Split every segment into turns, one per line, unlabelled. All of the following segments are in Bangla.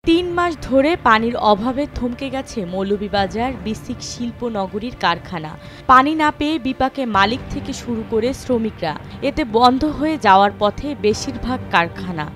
৩ মাস ধরে পানির অভাবে থমকে গেছে মৌলভীবাজার বিসিক শিল্প নগরীর কারখানা। পানি না পেয়ে বিপাকে মালিক থেকে শুরু করে শ্রমিকরা। এতে বন্ধ হয়ে যাওয়ার পথে বেশিরভাগ কারখানা।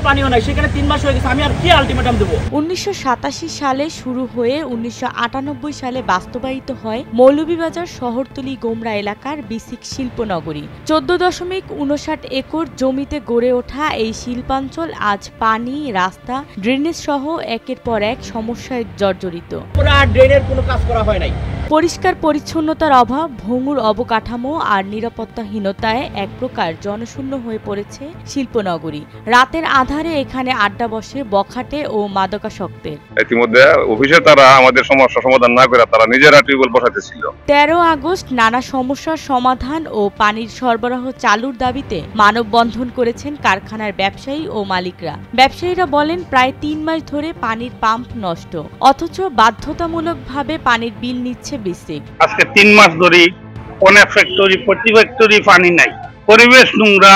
পানিও নাই, সেখানে ৩ মাস হয়ে গেছে, আমি আর কি আলটিমেটাম দেব?
১৯৮৭ সালে শুরু হয়ে ১৯৯৮ সালে বাস্তবায়িত হয় মৌলভীবাজার শহরতলি গোমরা এলাকার বিসিক শিল্পনগরী। ১৪.৫৯ একর জমিতে গড়ে ওঠা এই শিল্পাঞ্চল আজ পানি, রাস্তা, ড্রেনেজ সহ একের পর এক সমস্যায় জর্জরিত।
ড্রেনের কোনো কাজ করা হয় নাই।
পরিষ্কার পরিচ্ছন্নতার অভাব, ভঙ্গুর অবকাঠামো আর নিরাপত্তাহীনতায় এক প্রকার জনশূন্য হয়ে পড়েছে শিল্পনগরী। রাতের আধারে এখানে আড্ডা বসে বখাটে ও মাদকাসক্তের।
ইতিমধ্যে অফিসে তারা আমাদের সমস্যা সমাধান না করে তারা নিজেরা টিউবওয়েল বসাতেছিল।
১৩ আগস্ট নানা সমস্যার সমাধান ও পানির সরবরাহ চালুর দাবিতে মানববন্ধন করেছেন কারখানার ব্যবসায়ী ও মালিকরা। ব্যবসায়ীরা বলেন, প্রায় ৩ মাস ধরে পানির পাম্প নষ্ট, অথচ বাধ্যতামূলকভাবে পানির বিল নিচ্ছে বিসিক।
আজকে ৩ মাস ধরে অনেক ফ্যাক্টরি, প্রতি ফ্যাক্টরি পানি নাই, পরিবেশ নোংরা,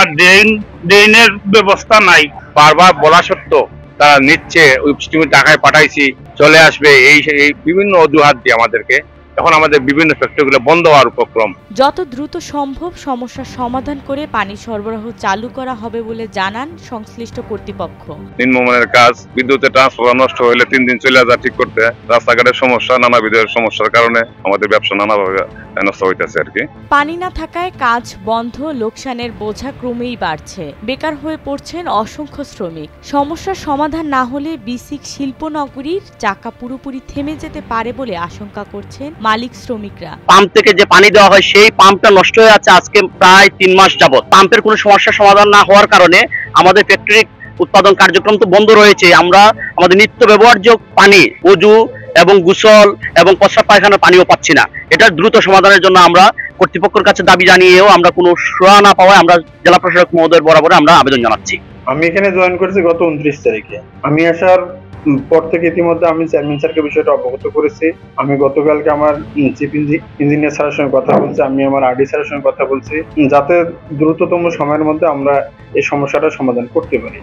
ড্রেনের ব্যবস্থা নাই। বারবার বলা সত্ত্বেও তারা নিচ্ছে, ওই স্টিমে টাকায় পাঠাইছি, চলে আসবে, এই বিভিন্ন অজুহাত দিয়ে আমাদেরকে এখন আমাদের বিভিন্ন ফ্যাক্টরিগুলো বন্ধ হওয়ার উপক্রম।
যত দ্রুত সম্ভব সমস্যার সমাধান করে পানি সরবরাহ চালু করা হবে বলে জানান সংশ্লিষ্ট কর্তৃপক্ষ।
নিম্নমানের কাজ, বিদ্যুতের ট্রান্সফরমার নষ্ট হলে ৩ দিন চলে যায় ঠিক করতে। রাস্তাঘাটের সমস্যা, নানাবিধ সমস্যার কারণে আমাদের ব্যবসা নানাভাবে নষ্ট হইতেছে আর কি।
পানি না থাকায় কাজ বন্ধ, লোকসানের বোঝা ক্রমেই বাড়ছে। বেকার হয়ে পড়ছেন অসংখ্য শ্রমিক। সমস্যার সমাধান না হলে বিসিক শিল্পনগরীর চাকা পুরোপুরি থেমে যেতে পারে বলে আশঙ্কা করছেন মালিক শ্রমিকরা।
পাম্প থেকে যে পানি দেওয়া হয় সেই পাম্পটা নষ্ট হয়ে আছে আজকে প্রায় ৩ মাস যাবত। পাম্পের কোনো সমস্যার সমাধান না হওয়ার কারণে আমাদের ফ্যাক্টরি উৎপাদন কার্যক্রম তো বন্ধ রয়েছে। আমরা আমাদের নিত্য ব্যবহার্য পানি, ওযু এবং গোসল এবং প্রস্রাব পায়খানার পানিও পাচ্ছি না। এটা দ্রুত সমাধানের জন্য আমরা কর্তৃপক্ষের কাছে দাবি জানিয়েও আমরা কোনো সুরা না পাওয়ায় আমরা জেলা প্রশাসক মহোদয়ের বরাবরে আমরা আবেদন জানাচ্ছি।
আমি এখানে জয়েন করেছি গত ২৯ তারিখে। আমি আসার পর থেকে ইতিমধ্যে আমি চেয়ারম্যান স্যারকে বিষয়টা অবগত করেছি। আমি গতকালকে আমার চিফ ইঞ্জিনিয়ার স্যারের সঙ্গে কথা বলছি, আমি আমার আরডি স্যারের সঙ্গে কথা বলছি, যাতে দ্রুততম সময়ের মধ্যে আমরা এই সমস্যাটা সমাধান করতে পারি।